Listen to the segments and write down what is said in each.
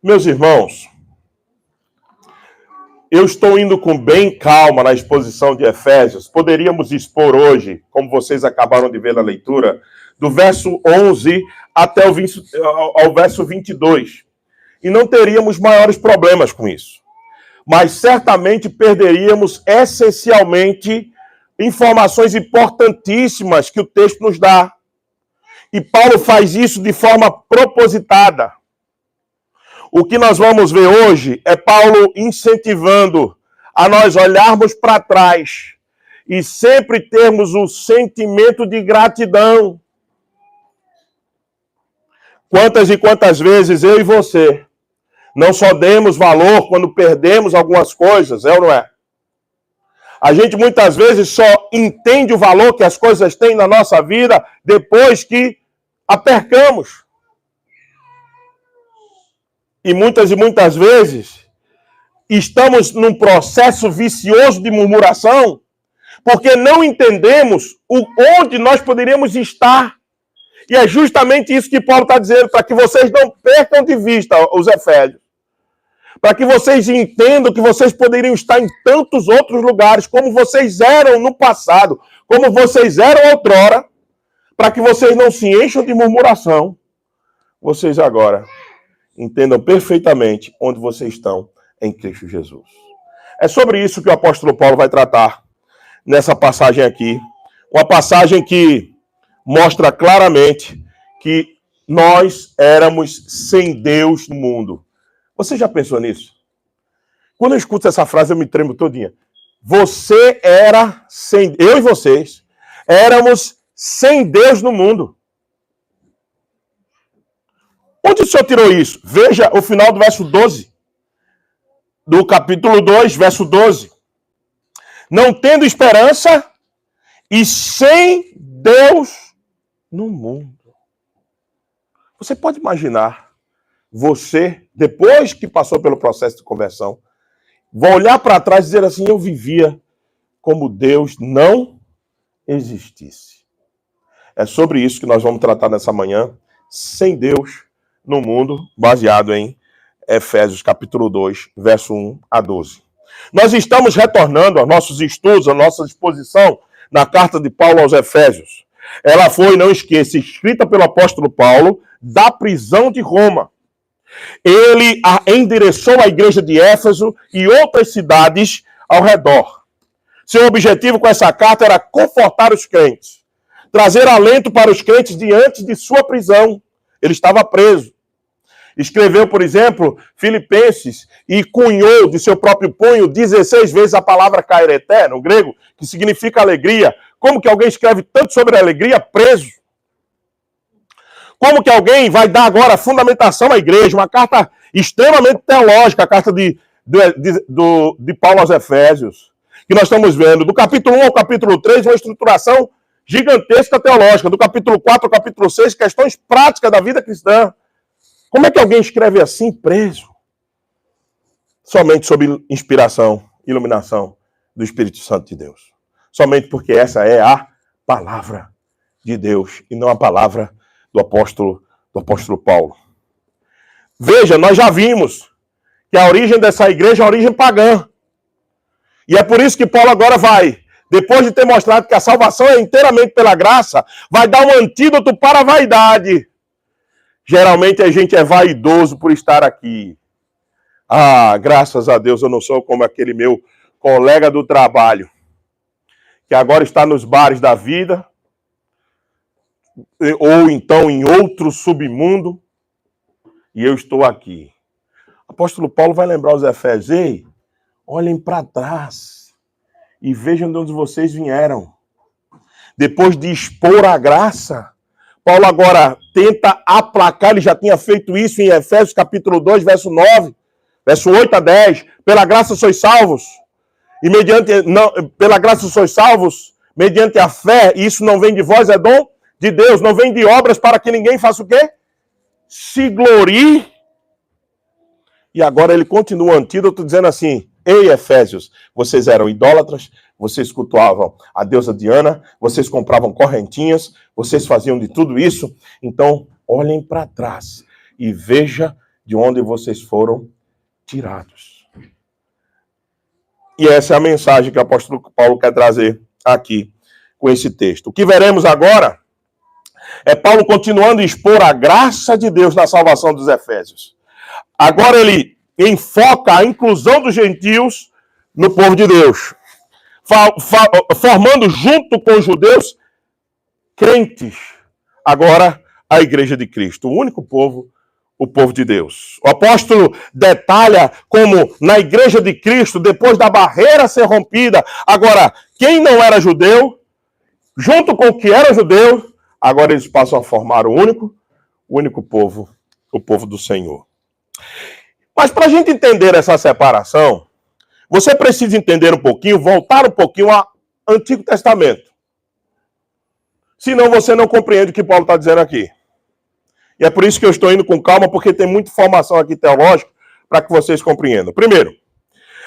Meus irmãos, eu estou indo com bem calma na exposição de Efésios. Poderíamos expor hoje, como vocês acabaram de ver na leitura, do verso 11 até ao verso 22. E não teríamos maiores problemas com isso. Mas certamente perderíamos essencialmente informações importantíssimas que o texto nos dá. E Paulo faz isso de forma propositada. O que nós vamos ver hoje é Paulo incentivando a nós olharmos para trás e sempre termos um sentimento de gratidão. Quantas e quantas vezes eu e você não só demos valor quando perdemos algumas coisas, é ou não é? A gente muitas vezes só entende o valor que as coisas têm na nossa vida depois que a percamos. E muitas vezes estamos num processo vicioso de murmuração porque não entendemos onde nós poderíamos estar. E é justamente isso que Paulo está dizendo, para que vocês não percam de vista os Efésios. Para que vocês entendam que vocês poderiam estar em tantos outros lugares, como vocês eram no passado, como vocês eram outrora, para que vocês não se encham de murmuração. Vocês agora entendam perfeitamente onde vocês estão em Cristo Jesus. É sobre isso que o apóstolo Paulo vai tratar nessa passagem aqui. Uma passagem que mostra claramente que nós éramos sem Deus no mundo. Você já pensou nisso? Quando eu escuto essa frase, eu me tremo todinha. Você era sem... Eu e vocês éramos sem Deus no mundo. Onde o senhor tirou isso? Veja o final do verso 12. Do capítulo 2, verso 12. Não tendo esperança e sem Deus no mundo. Você pode imaginar você, depois que passou pelo processo de conversão, vai olhar para trás e dizer assim, eu vivia como Deus não existisse. É sobre isso que nós vamos tratar nessa manhã, sem Deus no mundo, baseado em Efésios capítulo 2, verso 1 a 12. Nós estamos retornando aos nossos estudos, à nossa exposição na carta de Paulo aos Efésios. Ela foi, não esqueça, escrita pelo apóstolo Paulo da prisão de Roma. Ele endereçou a igreja de Éfeso e outras cidades ao redor. Seu objetivo com essa carta era confortar os crentes, trazer alento para os crentes diante de sua prisão. Ele estava preso. Escreveu, por exemplo, Filipenses e cunhou de seu próprio punho 16 vezes a palavra kaireté, no grego, que significa alegria. Como que alguém escreve tanto sobre alegria preso? Como que alguém vai dar agora fundamentação à igreja? Uma carta extremamente teológica, a carta de Paulo aos Efésios, que nós estamos vendo. Do capítulo 1 ao capítulo 3, uma estruturação gigantesca teológica. Do capítulo 4 ao capítulo 6, questões práticas da vida cristã. Como é que alguém escreve assim, preso? Somente sob inspiração, iluminação do Espírito Santo de Deus. Somente porque essa é a palavra de Deus e não a palavra do apóstolo Paulo. Veja, nós já vimos que a origem dessa igreja é a origem pagã. E é por isso que Paulo agora vai, depois de ter mostrado que a salvação é inteiramente pela graça, vai dar um antídoto para a vaidade. Geralmente a gente é vaidoso por estar aqui. Ah, graças a Deus eu não sou como aquele meu colega do trabalho, que agora está nos bares da vida, ou então em outro submundo, e eu estou aqui. O apóstolo Paulo vai lembrar os Efésios, ei, olhem para trás e vejam de onde vocês vieram. Depois de expor a graça, Paulo agora tenta aplacar, ele já tinha feito isso em Efésios capítulo 2, verso 9, verso 8 a 10. Pela graça sois salvos, e pela graça sois salvos, mediante a fé, e isso não vem de vós, é dom de Deus, não vem de obras para que ninguém faça o quê? Se glorie. E agora ele continua o antídoto dizendo assim, ei Efésios, vocês eram idólatras, vocês cultuavam a deusa Diana, vocês compravam correntinhas, vocês faziam de tudo isso, então olhem para trás e veja de onde vocês foram tirados. E essa é a mensagem que o apóstolo Paulo quer trazer aqui com esse texto. O que veremos agora é Paulo continuando a expor a graça de Deus na salvação dos Efésios. Agora ele enfoca a inclusão dos gentios no povo de Deus, formando junto com os judeus crentes, agora a igreja de Cristo, o único povo, o povo de Deus. O apóstolo detalha como na igreja de Cristo, depois da barreira ser rompida, agora quem não era judeu, junto com o que era judeu, agora eles passam a formar o único povo, o povo do Senhor. Mas para a gente entender essa separação, você precisa entender um pouquinho, voltar um pouquinho ao Antigo Testamento. Senão você não compreende o que Paulo está dizendo aqui. E é por isso que eu estou indo com calma, porque tem muita informação aqui teológica para que vocês compreendam. Primeiro,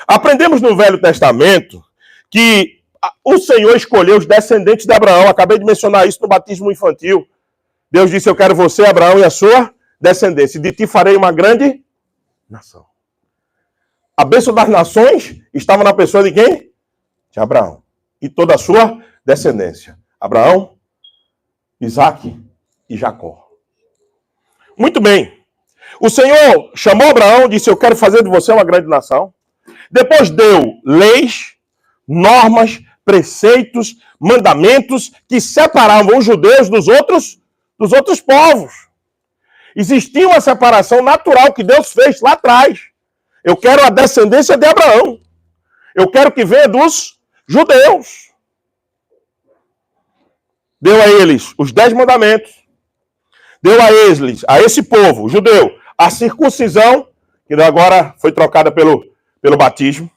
aprendemos no Velho Testamento que o Senhor escolheu os descendentes de Abraão. Acabei de mencionar isso no batismo infantil. Deus disse, eu quero você, Abraão, e a sua descendência. De ti farei uma grande nação. A bênção das nações estava na pessoa de quem? De Abraão. E toda a sua descendência. Abraão, Isaque e Jacó. Muito bem. O Senhor chamou Abraão e disse, eu quero fazer de você uma grande nação. Depois deu leis, normas, preceitos, mandamentos que separavam os judeus dos outros povos. Existia uma separação natural que Deus fez lá atrás. Eu quero a descendência de Abraão. Eu quero que venha dos judeus. Deu a eles os 10 mandamentos. Deu a eles, a esse povo judeu, a circuncisão, que agora foi trocada pelo batismo.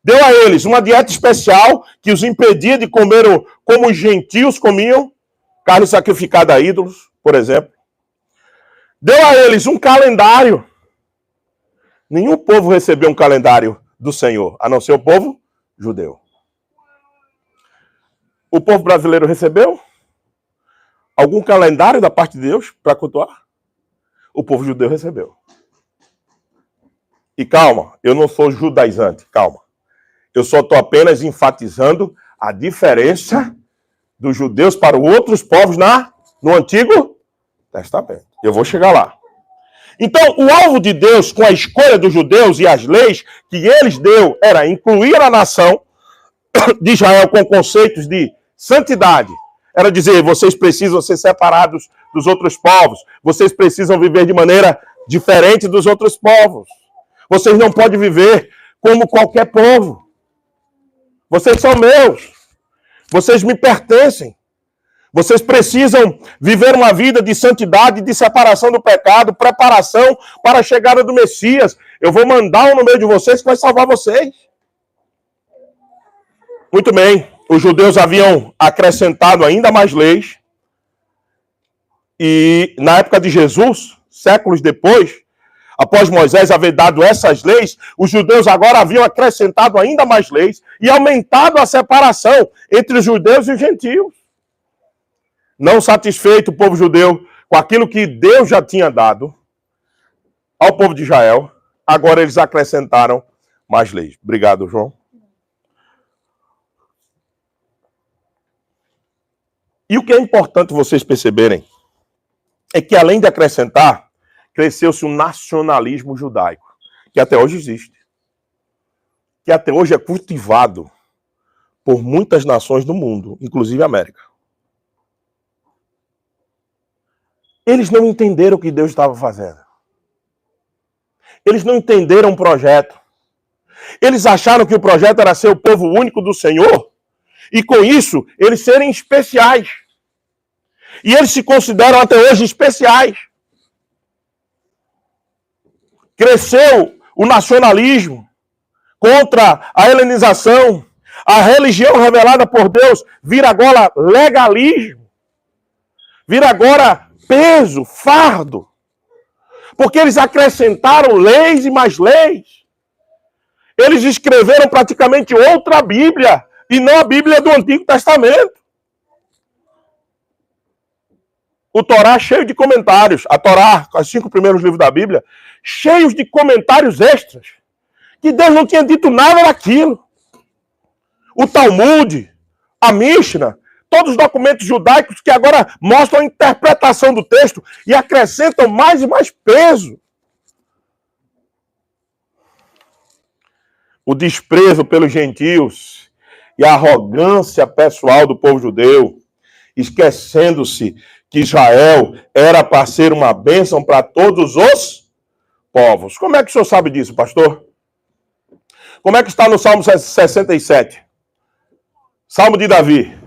Deu a eles uma dieta especial que os impedia de comer como os gentios comiam, carne sacrificada a ídolos, por exemplo. Deu a eles um calendário. Nenhum povo recebeu um calendário do Senhor, a não ser o povo judeu. O povo brasileiro recebeu algum calendário da parte de Deus para cultuar? O povo judeu recebeu. E calma, eu não sou judaizante, calma. Eu só estou apenas enfatizando a diferença dos judeus para outros povos no Antigo Testamento. Eu vou chegar lá. Então, o alvo de Deus com a escolha dos judeus e as leis que eles deu era incluir a nação de Israel com conceitos de santidade. Era dizer, vocês precisam ser separados dos outros povos. Vocês precisam viver de maneira diferente dos outros povos. Vocês não podem viver como qualquer povo. Vocês são meus. Vocês me pertencem. Vocês precisam viver uma vida de santidade, de separação do pecado, preparação para a chegada do Messias. Eu vou mandar um no meio de vocês que vai salvar vocês. Muito bem. Os judeus haviam acrescentado ainda mais leis. E na época de Jesus, séculos depois, após Moisés haver dado essas leis, os judeus agora haviam acrescentado ainda mais leis e aumentado a separação entre os judeus e os gentios. Não satisfeito o povo judeu com aquilo que Deus já tinha dado ao povo de Israel, agora eles acrescentaram mais leis. Obrigado, João. E o que é importante vocês perceberem é que, além de acrescentar, cresceu-se um nacionalismo judaico, que até hoje existe, que até hoje é cultivado por muitas nações do mundo, inclusive a América. Eles não entenderam o que Deus estava fazendo. Eles não entenderam o projeto. Eles acharam que o projeto era ser o povo único do Senhor, e com isso, eles serem especiais. E eles se consideram até hoje especiais. Cresceu o nacionalismo contra a helenização. A religião revelada por Deus vira agora legalismo. Vira agora peso, fardo. Porque eles acrescentaram leis e mais leis. Eles escreveram praticamente outra Bíblia, e não a Bíblia do Antigo Testamento. o Torá cheio de comentários. A Torá, os 5 primeiros livros da Bíblia, cheios de comentários extras. Que Deus não tinha dito nada daquilo. O Talmud, a Mishnah, todos os documentos judaicos que agora mostram a interpretação do texto e acrescentam mais e mais peso. O desprezo pelos gentios e a arrogância pessoal do povo judeu, esquecendo-se que Israel era para ser uma bênção para todos os povos. Como é que o senhor sabe disso, pastor? Como é que está no Salmo 67? Salmo de Davi.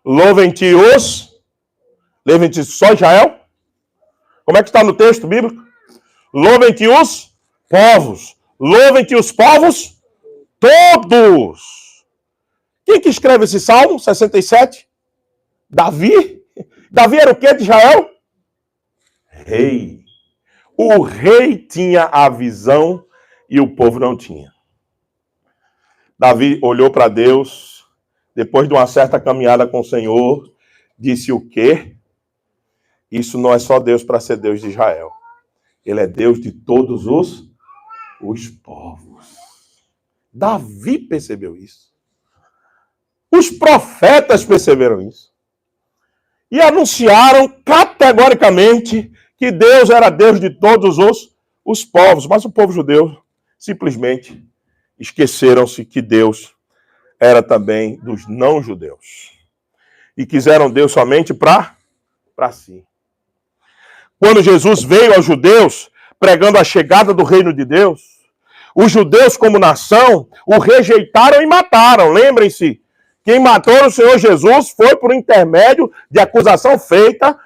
Louvem-te só Israel? Como é que está no texto bíblico? Louvem-te os povos. Louvem-te os povos todos. Quem que escreve esse Salmo 67? Davi? Davi era o quê de Israel? Rei. O rei tinha a visão e o povo não tinha. Davi olhou para Deus, depois de uma certa caminhada com o Senhor, disse o quê? Isso não é só Deus para ser Deus de Israel. Ele é Deus de todos os povos. Davi percebeu isso. Os profetas perceberam isso. E anunciaram categoricamente que Deus era Deus de todos os povos. Mas o povo judeu simplesmente esqueceram-se que Deus era também dos não-judeus. E quiseram Deus somente para si. Quando Jesus veio aos judeus, pregando a chegada do reino de Deus, os judeus como nação o rejeitaram e mataram. Lembrem-se, quem matou o Senhor Jesus foi por intermédio de acusação feita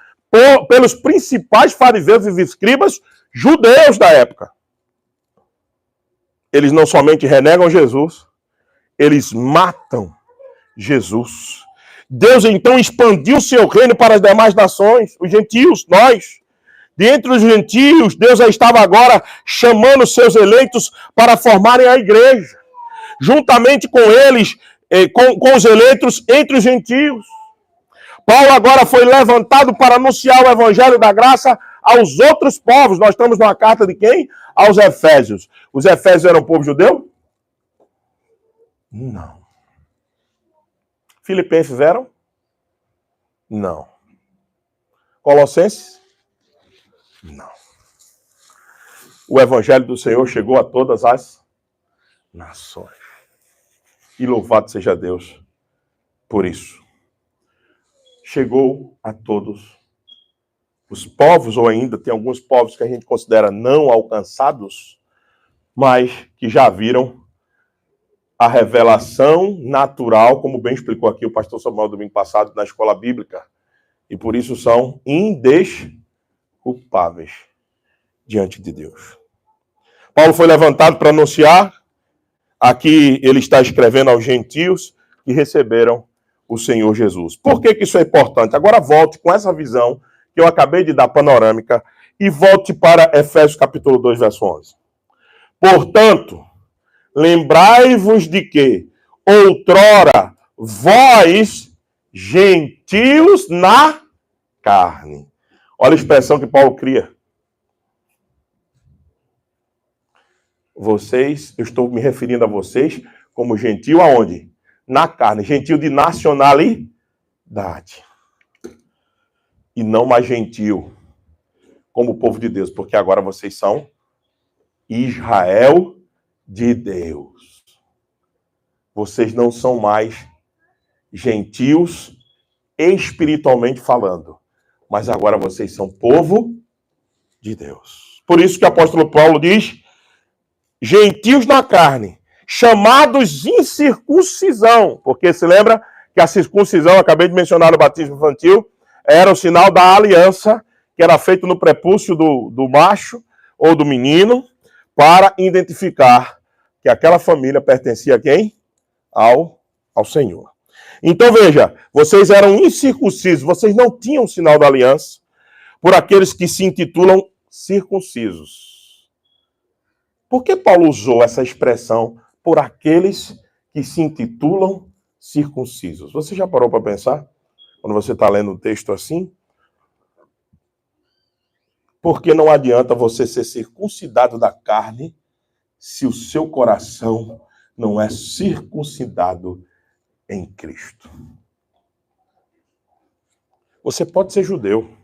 pelos principais fariseus e escribas judeus da época. Eles não somente renegam Jesus, eles matam Jesus. Deus então expandiu o seu reino para as demais nações, os gentios, nós. Dentre os gentios, Deus já estava agora chamando seus eleitos para formarem a igreja. Juntamente com eles, com os eleitos entre os gentios. Paulo agora foi levantado para anunciar o evangelho da graça aos outros povos. Nós estamos numa carta de quem? Aos Efésios. Os Efésios eram povo judeu? Não. Filipenses eram? Não. Colossenses? Não. O evangelho do Senhor chegou a todas as nações. E louvado seja Deus por isso. Chegou a todos os povos, ou ainda tem alguns povos que a gente considera não alcançados, mas que já viram a revelação natural, como bem explicou aqui o pastor Samuel domingo passado na escola bíblica, e por isso são indesculpáveis diante de Deus. Paulo foi levantado para anunciar, aqui ele está escrevendo aos gentios que receberam o Senhor Jesus. Por que isso é importante? Agora volte com essa visão que eu acabei de dar panorâmica e volte para Efésios capítulo 2, verso 11. Portanto, lembrai-vos de que outrora vós, gentios na carne. Olha a expressão que Paulo cria. Vocês, eu estou me referindo a vocês como gentio aonde? Na carne. Gentio de nacionalidade. E não mais gentio como o povo de Deus, porque agora vocês são Israel de Deus. Vocês não são mais gentios espiritualmente falando, mas agora vocês são povo de Deus. Por isso que o apóstolo Paulo diz, gentios na carne, chamados incircuncisão, porque se lembra que a circuncisão, acabei de mencionar no batismo infantil, era o sinal da aliança que era feito no prepúcio do macho ou do menino para identificar que aquela família pertencia a quem? Ao Senhor. Então veja, vocês eram incircuncisos, vocês não tinham o sinal da aliança por aqueles que se intitulam circuncisos. Por que Paulo usou essa expressão por aqueles que se intitulam circuncisos? Você já parou para pensar? Quando você está lendo um texto assim? Porque não adianta você ser circuncidado da carne se o seu coração não é circuncidado em Cristo. Você pode ser judeu.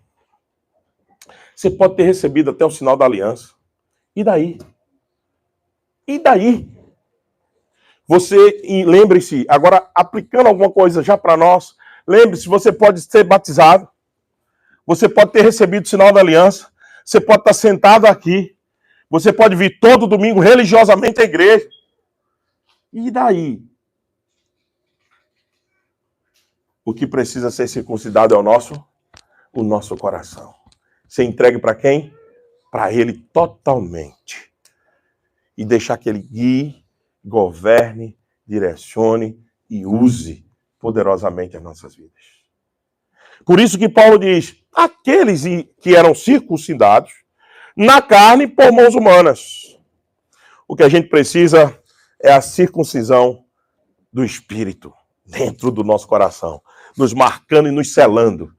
Você pode ter recebido até o sinal da aliança. E daí? E daí? Você, lembre-se, agora aplicando alguma coisa já para nós, lembre-se, você pode ser batizado, você pode ter recebido o sinal da aliança, você pode estar sentado aqui, você pode vir todo domingo religiosamente à igreja. E daí? O que precisa ser circuncidado é o nosso coração. Ser entregue para quem? Para Ele totalmente. E deixar que Ele guie, governe, direcione e use poderosamente as nossas vidas. Por isso que Paulo diz, aqueles que eram circuncidados na carne por mãos humanas. O que a gente precisa é a circuncisão do Espírito dentro do nosso coração, nos marcando e nos selando,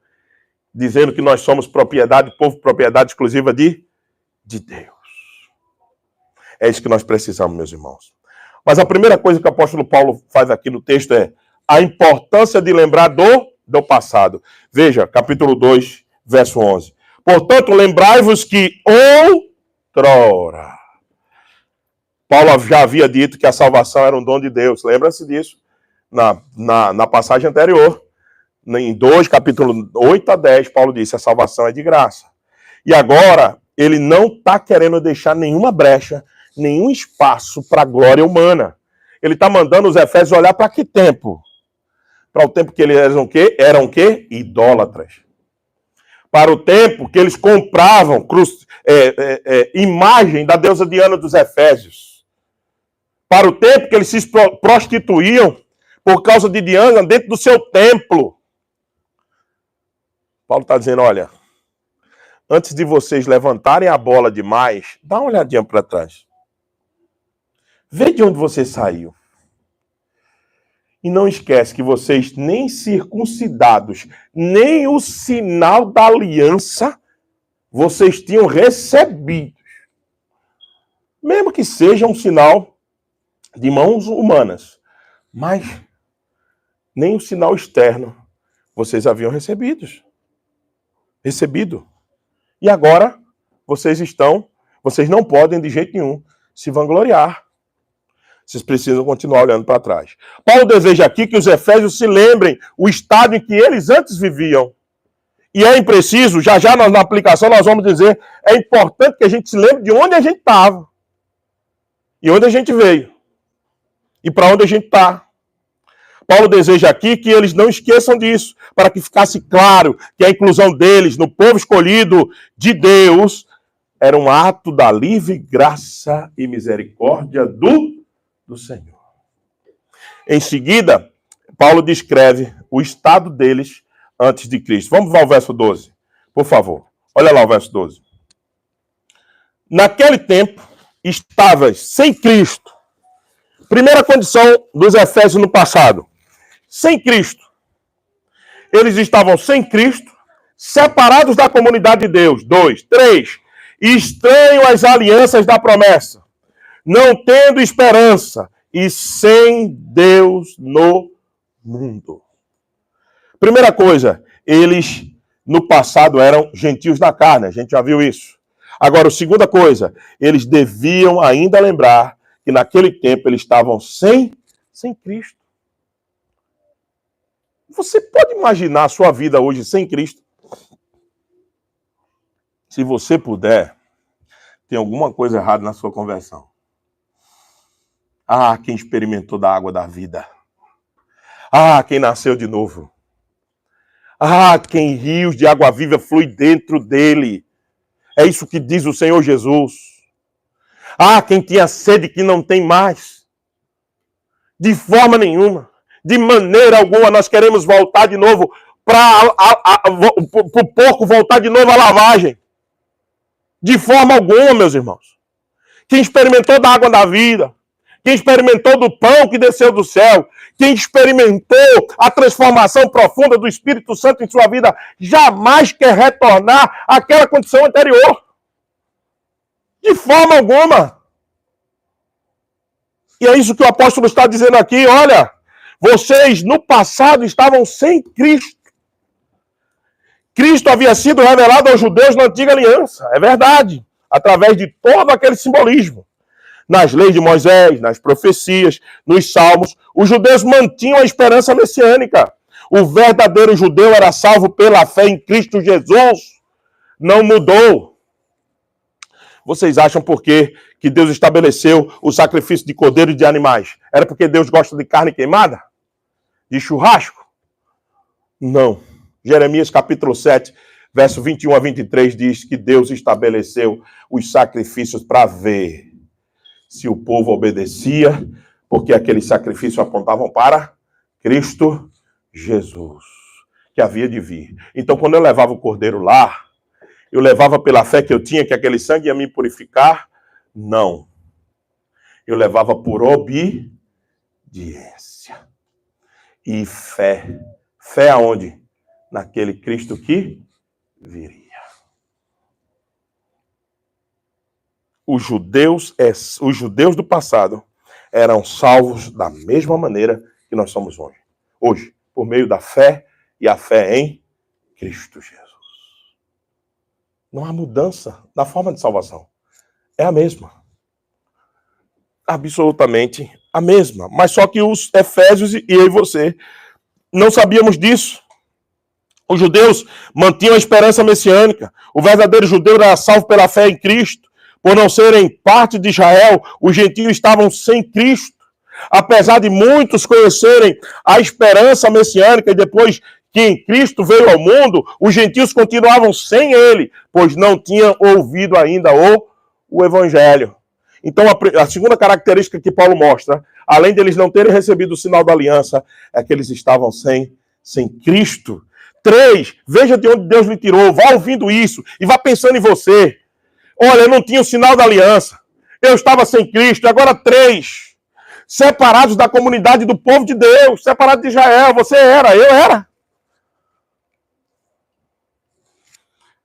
dizendo que nós somos propriedade, povo propriedade exclusiva de Deus. É isso que nós precisamos, meus irmãos. Mas a primeira coisa que o apóstolo Paulo faz aqui no texto é a importância de lembrar do passado. Veja, capítulo 2, verso 11. Portanto, lembrai-vos que outrora. Paulo já havia dito que a salvação era um dom de Deus. Lembra-se disso na passagem anterior. Em 2, capítulo 8 a 10, Paulo disse, a salvação é de graça. E agora, ele não está querendo deixar nenhuma brecha, nenhum espaço para a glória humana. Ele está mandando os Efésios olhar para que tempo? Para o tempo que eles eram o quê? Eram o quê? Idólatras. Para o tempo que eles compravam imagem da deusa Diana dos Efésios. Para o tempo que eles se prostituíam por causa de Diana dentro do seu templo. Paulo está dizendo, olha, antes de vocês levantarem a bola demais, dá uma olhadinha para trás. Vê de onde você saiu. E não esquece que vocês nem circuncidados, nem o sinal da aliança, vocês tinham recebido. Mesmo que seja um sinal de mãos humanas. Mas nem o sinal externo vocês haviam recebido. E agora vocês não podem de jeito nenhum se vangloriar. Vocês precisam continuar olhando para trás. Paulo deseja aqui que os efésios se lembrem o estado em que eles antes viviam. E é impreciso, já na aplicação nós vamos dizer, é importante que a gente se lembre de onde a gente estava. E onde a gente veio. E para onde a gente está. Paulo deseja aqui que eles não esqueçam disso, para que ficasse claro que a inclusão deles no povo escolhido de Deus era um ato da livre graça e misericórdia do Senhor. Em seguida, Paulo descreve o estado deles antes de Cristo. Vamos ao verso 12, por favor. Olha lá o verso 12. Naquele tempo, estavas sem Cristo. Primeira condição dos Efésios no passado. Sem Cristo. Eles estavam sem Cristo, separados da comunidade de Deus. 2. 3. Estranho às alianças da promessa, não tendo esperança e sem Deus no mundo. Primeira coisa, eles no passado eram gentios da carne, a gente já viu isso. Agora, a segunda coisa, eles deviam ainda lembrar que naquele tempo eles estavam sem Cristo. Você pode imaginar a sua vida hoje sem Cristo? Se você puder, tem alguma coisa errada na sua conversão. Ah, quem experimentou da água da vida. Ah, quem nasceu de novo. Ah, quem rios de água viva flui dentro dele. É isso que diz o Senhor Jesus. Ah, quem tinha sede que não tem mais. De forma nenhuma. De maneira alguma nós queremos voltar de novo para o porco voltar de novo à lavagem. De forma alguma, meus irmãos. Quem experimentou da água da vida, quem experimentou do pão que desceu do céu, quem experimentou a transformação profunda do Espírito Santo em sua vida, jamais quer retornar àquela condição anterior. De forma alguma. E é isso que o apóstolo está dizendo aqui. Olha, vocês no passado estavam sem Cristo. Cristo havia sido revelado aos judeus na antiga aliança. É verdade. Através de todo aquele simbolismo. Nas leis de Moisés, nas profecias, nos salmos, os judeus mantinham a esperança messiânica. O verdadeiro judeu era salvo pela fé em Cristo Jesus. Não mudou. Vocês acham por quê que Deus estabeleceu o sacrifício de cordeiro e de animais? Era porque Deus gosta de carne queimada? De churrasco? Não. Jeremias capítulo 7, verso 21 a 23 diz que Deus estabeleceu os sacrifícios para ver se o povo obedecia, porque aqueles sacrifícios apontavam para Cristo Jesus, que havia de vir. Então, quando eu levava o cordeiro lá, eu levava pela fé que eu tinha, que aquele sangue ia me purificar? Não. Eu levava por obediência. E fé. Fé aonde? Naquele Cristo que viria. Os judeus do passado eram salvos da mesma maneira que nós somos hoje. Hoje, por meio da fé e a fé em Cristo Jesus. Não há mudança na forma de salvação. É a mesma. Absolutamente a mesma. Mas só que os Efésios e eu e você não sabíamos disso. Os judeus mantinham a esperança messiânica. O verdadeiro judeu era salvo pela fé em Cristo. Por não serem parte de Israel, os gentios estavam sem Cristo. Apesar de muitos conhecerem a esperança messiânica e depois que em Cristo veio ao mundo, os gentios continuavam sem ele, pois não tinham ouvido ainda o evangelho. Então, a segunda característica que Paulo mostra, além de eles não terem recebido o sinal da aliança, é que eles estavam sem Cristo. 3, veja de onde Deus lhe tirou, vá ouvindo isso e vá pensando em você. Olha, eu não tinha o sinal da aliança, eu estava sem Cristo. Agora 3, separados da comunidade do povo de Deus, separados de Israel, você era, eu era.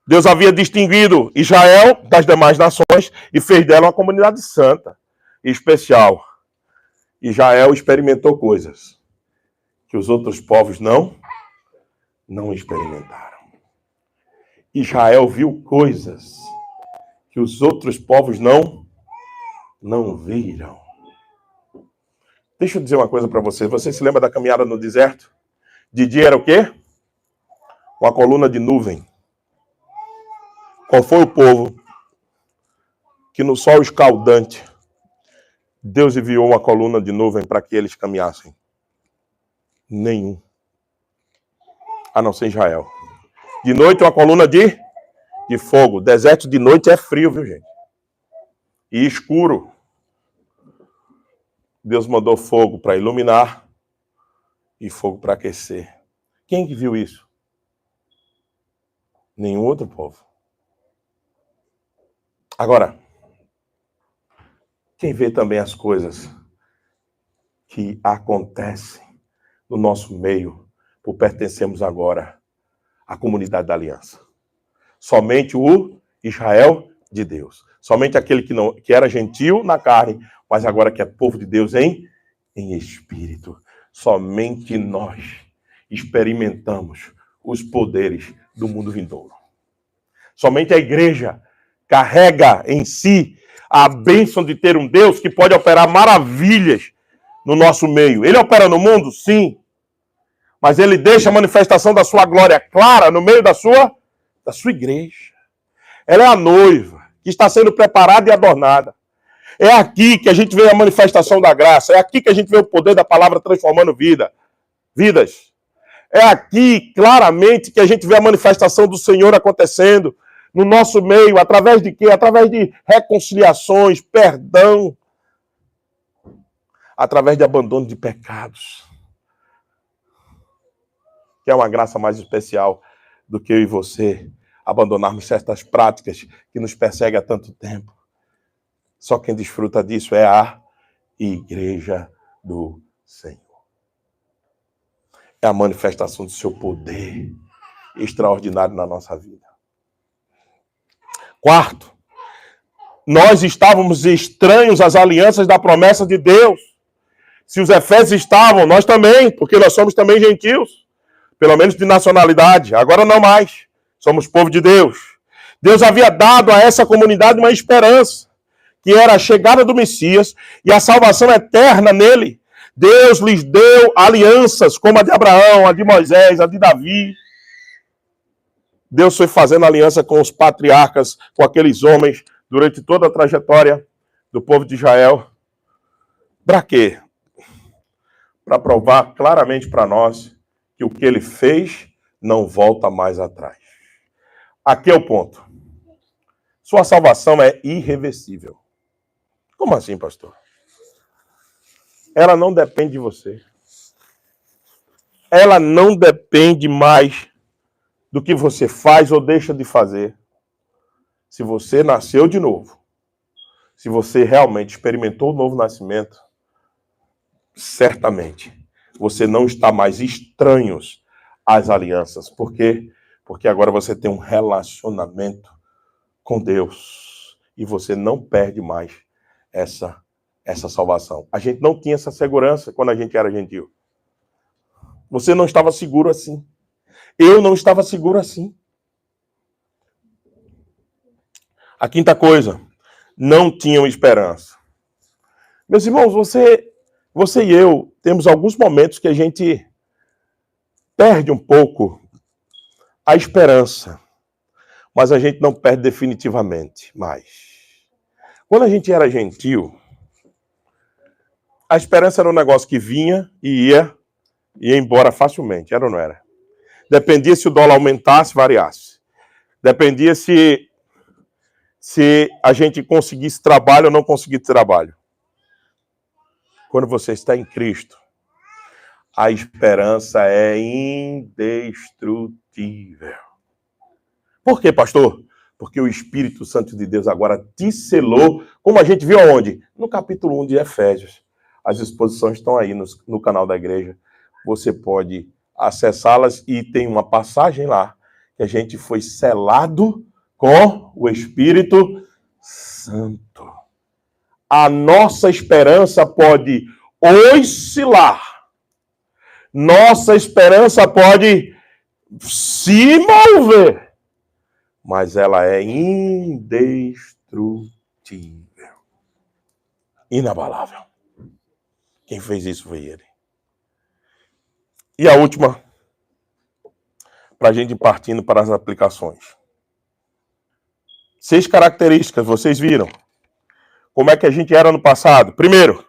Deus havia distinguido Israel das demais nações e fez dela uma comunidade santa e especial. Israel experimentou coisas que os outros povos não experimentaram. Israel viu coisas que os outros povos não viram. Deixa eu dizer uma coisa para você. Você se lembra da caminhada no deserto? De dia era o quê? Uma coluna de nuvem. Qual foi o povo que no sol escaldante Deus enviou uma coluna de nuvem para que eles caminhassem? Nenhum. A não ser Israel. De noite uma coluna de fogo. Deserto de noite é frio, viu, gente? E escuro. Deus mandou fogo para iluminar e fogo para aquecer. Quem que viu isso? Nenhum outro povo. Agora, quem vê também as coisas que acontecem no nosso meio, por pertencermos agora à comunidade da aliança? Somente o Israel de Deus. Somente aquele que era gentil na carne, mas agora que é povo de Deus em espírito. Somente nós experimentamos os poderes do mundo vindouro. Somente a igreja carrega em si a bênção de ter um Deus que pode operar maravilhas no nosso meio. Ele opera no mundo? Sim. Mas ele deixa a manifestação da sua glória clara no meio da sua igreja. Ela é a noiva que está sendo preparada e adornada. É aqui que a gente vê a manifestação da graça. É aqui que a gente vê o poder da palavra transformando vidas. É aqui, claramente, que a gente vê a manifestação do Senhor acontecendo no nosso meio. Através de quê? Através de reconciliações, perdão. Através de abandono de pecados. Que é uma graça mais especial do que eu e você abandonarmos certas práticas que nos perseguem há tanto tempo. Só quem desfruta disso é a igreja do Senhor. É a manifestação do seu poder extraordinário na nossa vida. 4, Nós estávamos estranhos às alianças da promessa de Deus. Se os efésios estavam, nós também, porque nós somos também gentios, pelo menos de nacionalidade. Agora não mais. Somos povo de Deus. Deus havia dado a essa comunidade uma esperança, que era a chegada do Messias e a salvação eterna nele. Deus lhes deu alianças, como a de Abraão, a de Moisés, a de Davi. Deus foi fazendo aliança com os patriarcas, com aqueles homens, durante toda a trajetória do povo de Israel. Para quê? Para provar claramente para nós que o que ele fez não volta mais atrás. Aqui é o ponto. Sua salvação é irreversível. Como assim, pastor? Ela não depende de você. Ela não depende mais do que você faz ou deixa de fazer. Se você nasceu de novo, se você realmente experimentou o novo nascimento, certamente você não está mais estranhos às alianças. Por quê? Porque agora você tem um relacionamento com Deus e você não perde mais essa salvação. A gente não tinha essa segurança quando a gente era gentil. Você não estava seguro assim. Eu não estava seguro assim. A quinta coisa, não tinham esperança. Meus irmãos, você e eu temos alguns momentos que a gente perde um pouco a esperança, mas a gente não perde definitivamente mais. Quando a gente era gentil, a esperança era um negócio que vinha e ia embora facilmente, era ou não era? Dependia se o dólar aumentasse, variasse. Dependia se a gente conseguisse trabalho ou não conseguisse trabalho. Quando você está em Cristo, a esperança é indestrutível. Por quê, pastor? Porque o Espírito Santo de Deus agora te selou, como a gente viu aonde? No capítulo 1 de Efésios. As exposições estão aí no canal da igreja. Você pode acessá-las e tem uma passagem lá que a gente foi selado com o Espírito Santo. A nossa esperança pode oscilar. Nossa esperança pode se mover. Mas ela é indestrutível. Inabalável. Quem fez isso foi ele. E a última, para a gente ir partindo para as aplicações. 6 características, vocês viram. Como é que a gente era no passado? Primeiro,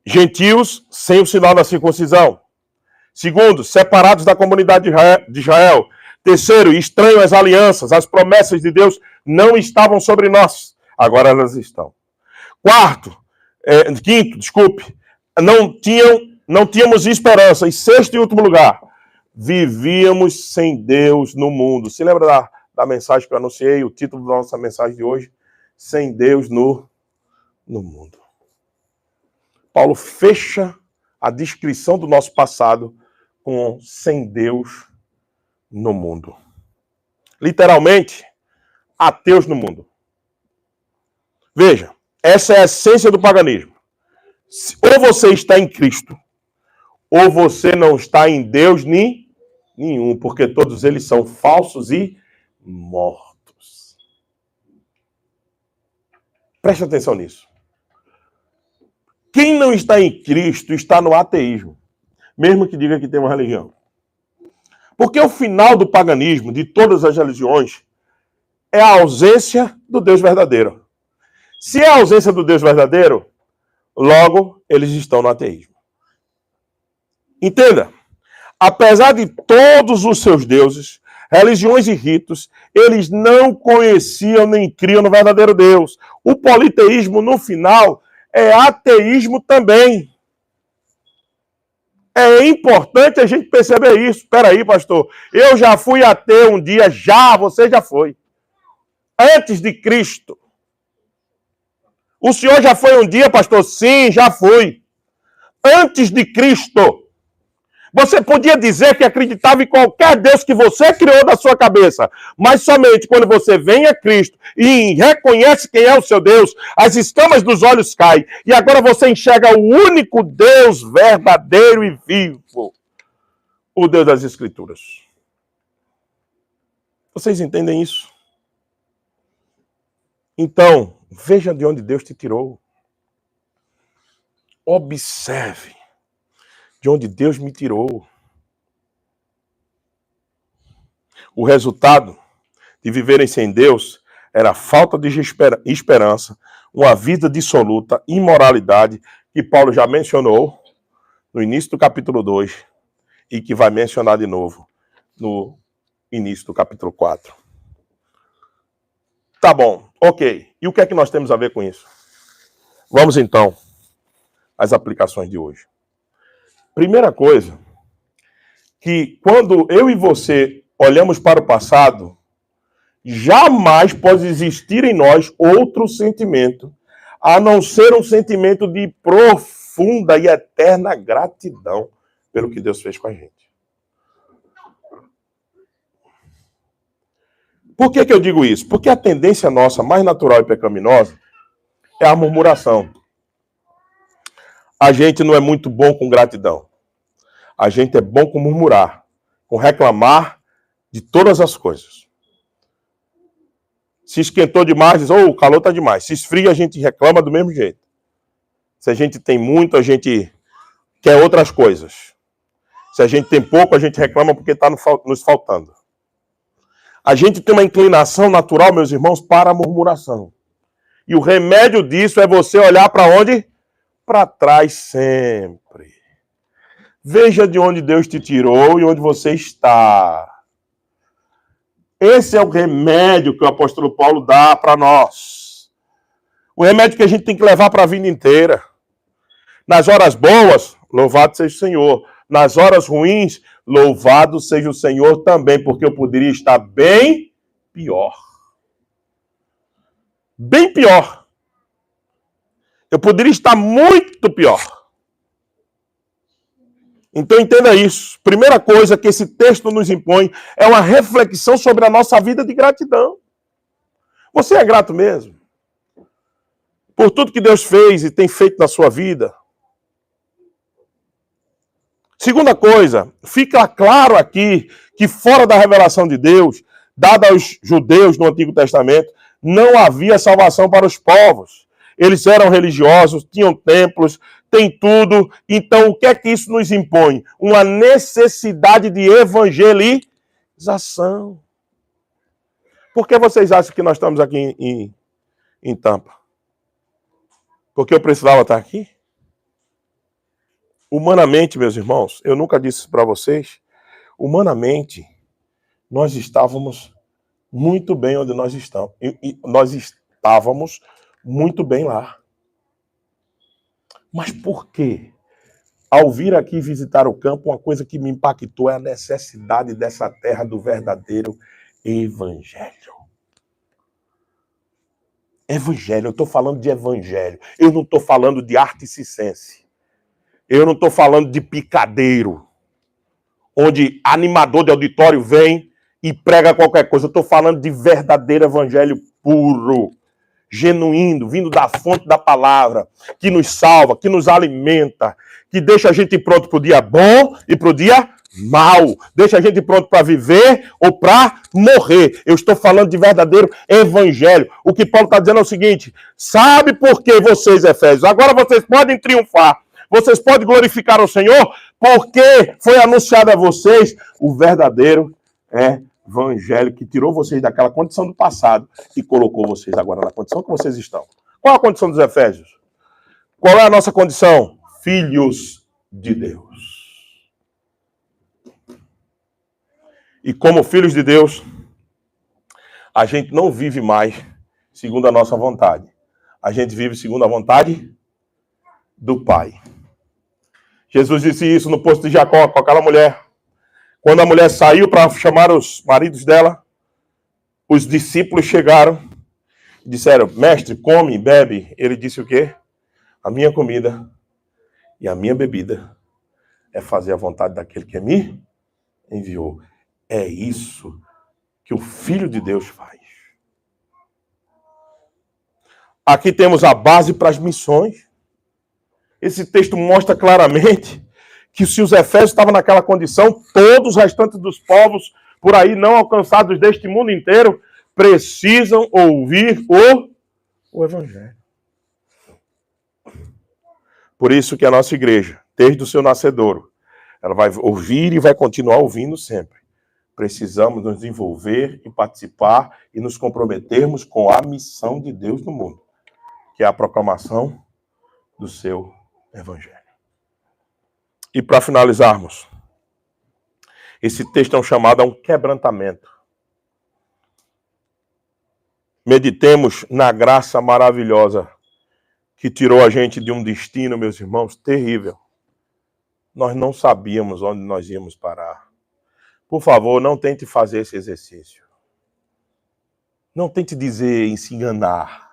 gentios sem o sinal da circuncisão. Segundo, separados da comunidade de Israel. Terceiro, estranho às alianças. As promessas de Deus não estavam sobre nós. Agora elas estão. Quinto, não tínhamos esperança. E sexto e último lugar, vivíamos sem Deus no mundo. Se lembra da mensagem que eu anunciei, o título da nossa mensagem de hoje? Sem Deus no mundo. Paulo fecha a descrição do nosso passado com sem Deus no mundo. Literalmente, ateus no mundo. Veja, essa é a essência do paganismo. Ou você está em Cristo, ou você não está em Deus nenhum, porque todos eles são falsos e mortos. Preste atenção nisso. Quem não está em Cristo está no ateísmo, mesmo que diga que tem uma religião. Porque o final do paganismo, de todas as religiões, é a ausência do Deus verdadeiro. Se é a ausência do Deus verdadeiro, logo eles estão no ateísmo. Entenda, apesar de todos os seus deuses, religiões e ritos, eles não conheciam nem criam no verdadeiro Deus. O politeísmo, no final, é ateísmo também. É importante a gente perceber isso. Espera aí, pastor. Eu já fui ateu um dia, você já foi. Antes de Cristo. O senhor já foi um dia, pastor? Sim, já fui. Antes de Cristo. Você podia dizer que acreditava em qualquer Deus que você criou da sua cabeça, mas somente quando você vem a Cristo e reconhece quem é o seu Deus, as escamas dos olhos caem e agora você enxerga o único Deus verdadeiro e vivo, o Deus das Escrituras. Vocês entendem isso? Então, veja de onde Deus te tirou. Observe de onde Deus me tirou. O resultado de viverem sem Deus era a falta de esperança, uma vida dissoluta, imoralidade, que Paulo já mencionou no início do capítulo 2 e que vai mencionar de novo no início do capítulo 4. Tá bom, ok. E o que é que nós temos a ver com isso? Vamos então às aplicações de hoje. Primeira coisa, que quando eu e você olhamos para o passado, jamais pode existir em nós outro sentimento, a não ser um sentimento de profunda e eterna gratidão pelo que Deus fez com a gente. Por que eu digo isso? Porque a tendência nossa mais natural e pecaminosa é a murmuração. A gente não é muito bom com gratidão. A gente é bom com murmurar, com reclamar de todas as coisas. Se esquentou demais, diz, o calor está demais. Se esfria, a gente reclama do mesmo jeito. Se a gente tem muito, a gente quer outras coisas. Se a gente tem pouco, a gente reclama porque está nos faltando. A gente tem uma inclinação natural, meus irmãos, para a murmuração. E o remédio disso é você olhar para onde? Para trás sempre. Veja de onde Deus te tirou e onde você está. Esse é o remédio que o apóstolo Paulo dá para nós. O remédio que a gente tem que levar para a vida inteira. Nas horas boas, louvado seja o Senhor. Nas horas ruins, louvado seja o Senhor também, porque eu poderia estar bem pior. Bem pior. Eu poderia estar muito pior. Então entenda isso. Primeira coisa que esse texto nos impõe é uma reflexão sobre a nossa vida de gratidão. Você é grato mesmo? Por tudo que Deus fez e tem feito na sua vida? Segunda coisa, fica claro aqui que fora da revelação de Deus, dada aos judeus no Antigo Testamento, não havia salvação para os povos. Eles eram religiosos, tinham templos, tem tudo. Então, o que é que isso nos impõe? Uma necessidade de evangelização. Por que vocês acham que nós estamos aqui em Tampa? Porque eu precisava estar aqui? Humanamente, meus irmãos, eu nunca disse isso para vocês, humanamente, nós estávamos muito bem onde nós estamos. E nós estávamos muito bem lá. Mas por quê? Ao vir aqui visitar o campo, uma coisa que me impactou é a necessidade dessa terra do verdadeiro evangelho. Evangelho, eu estou falando de evangelho. Eu não estou falando de arte circense. Eu não estou falando de picadeiro, onde animador de auditório vem e prega qualquer coisa. Eu estou falando de verdadeiro evangelho puro, genuíno, vindo da fonte da palavra, que nos salva, que nos alimenta, que deixa a gente pronto para o dia bom e para o dia mal. Deixa a gente pronto para viver ou para morrer. Eu estou falando de verdadeiro evangelho. O que Paulo está dizendo é o seguinte: sabe por que vocês, Efésios, agora vocês podem triunfar. Vocês podem glorificar o Senhor, porque foi anunciado a vocês o verdadeiro evangelho que tirou vocês daquela condição do passado e colocou vocês agora na condição que vocês estão. Qual a condição dos Efésios? Qual é a nossa condição? Filhos de Deus. E como filhos de Deus, a gente não vive mais segundo a nossa vontade. A gente vive segundo a vontade do Pai. Jesus disse isso no poço de Jacó com aquela mulher. Quando a mulher saiu para chamar os maridos dela, os discípulos chegaram e disseram: mestre, come, bebe. Ele disse o quê? A minha comida e a minha bebida é fazer a vontade daquele que me enviou. É isso que o Filho de Deus faz. Aqui temos a base para as missões. Esse texto mostra claramente que se os efésios estavam naquela condição, todos os restantes dos povos por aí não alcançados deste mundo inteiro precisam ouvir o Evangelho. Por isso que a nossa igreja, desde o seu nascedouro, ela vai ouvir e vai continuar ouvindo sempre. Precisamos nos envolver e participar e nos comprometermos com a missão de Deus no mundo, que é a proclamação do seu Evangelho. E para finalizarmos, esse texto é um chamado a um quebrantamento. Meditemos na graça maravilhosa que tirou a gente de um destino, meus irmãos, terrível. Nós não sabíamos onde nós íamos parar. Por favor, não tente fazer esse exercício. Não tente dizer e se enganar.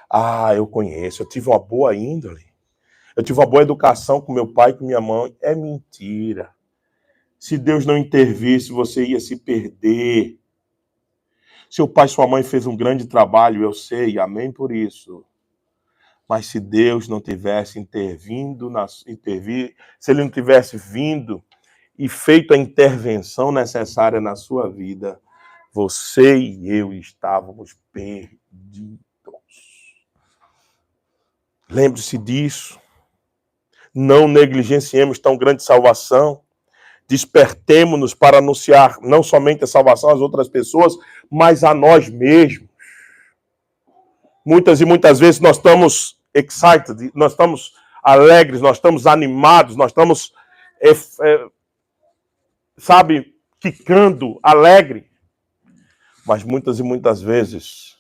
Ah, eu conheço, eu tive uma boa índole. Eu tive uma boa educação com meu pai e com minha mãe. É mentira. Se Deus não intervisse, você ia se perder. Seu pai e sua mãe fez um grande trabalho, eu sei, amém por isso. Mas se Deus não tivesse se ele não tivesse vindo e feito a intervenção necessária na sua vida, você e eu estávamos perdidos. Lembre-se disso. Não negligenciemos tão grande salvação. Despertemo-nos para anunciar não somente a salvação às outras pessoas, mas a nós mesmos. Muitas e muitas vezes nós estamos excited, nós estamos alegres, nós estamos animados, nós estamos, quicando, alegre. Mas muitas e muitas vezes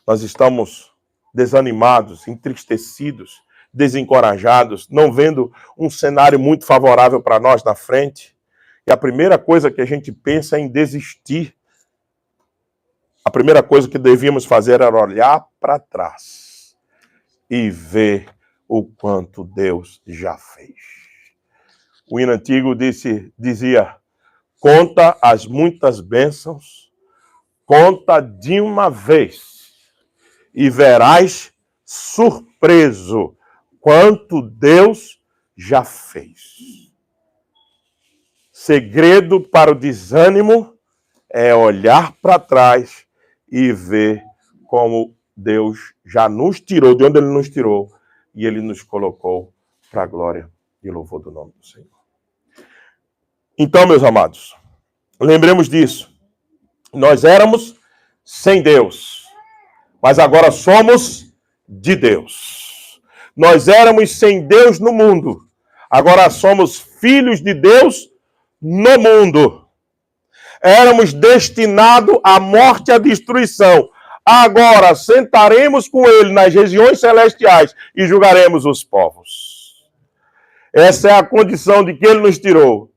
nós estamos desanimados, entristecidos, desencorajados, não vendo um cenário muito favorável para nós na frente. E a primeira coisa que a gente pensa é em desistir. A primeira coisa que devíamos fazer era olhar para trás e ver o quanto Deus já fez. O hino antigo dizia, conta as muitas bênçãos, conta de uma vez, e verás surpreso quanto Deus já fez. Segredo para o desânimo é olhar para trás e ver como Deus já nos tirou, de onde Ele nos tirou, e Ele nos colocou para a glória e louvor do nome do Senhor. Então, meus amados, lembremos disso. Nós éramos sem Deus, mas agora somos de Deus. Nós éramos sem Deus no mundo, agora somos filhos de Deus no mundo. Éramos destinados à morte e à destruição. Agora sentaremos com Ele nas regiões celestiais e julgaremos os povos. Essa é a condição de que Ele nos tirou.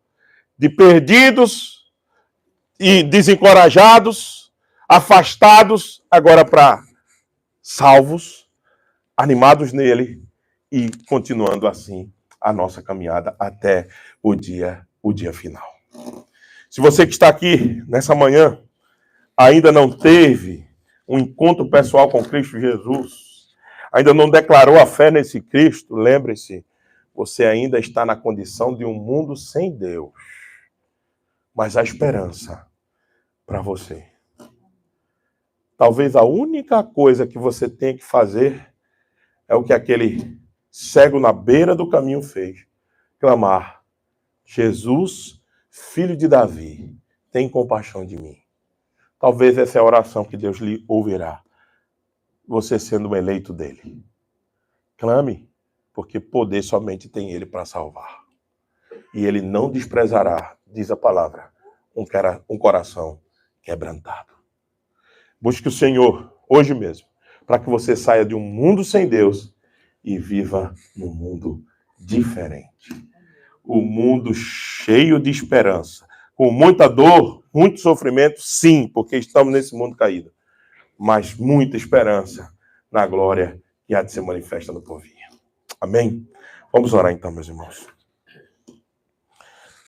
De perdidos e desencorajados, afastados, agora para salvos, animados nele e continuando assim a nossa caminhada até o dia final. Se você que está aqui nessa manhã ainda não teve um encontro pessoal com Cristo Jesus, ainda não declarou a fé nesse Cristo, lembre-se, você ainda está na condição de um mundo sem Deus. Mas há esperança para você. Talvez a única coisa que você tem que fazer é o que aquele cego na beira do caminho fez. Clamar, Jesus, filho de Davi, tem compaixão de mim. Talvez essa é a oração que Deus lhe ouvirá. Você sendo um eleito dele. Clame, porque poder somente tem ele para salvar. E ele não desprezará, diz a palavra, um coração quebrantado. Busque o Senhor hoje mesmo, para que você saia de um mundo sem Deus e viva num mundo diferente. Um mundo cheio de esperança, com muita dor, muito sofrimento, sim, porque estamos nesse mundo caído, mas muita esperança na glória que há de ser manifesta no porvir. Amém? Vamos orar então, meus irmãos.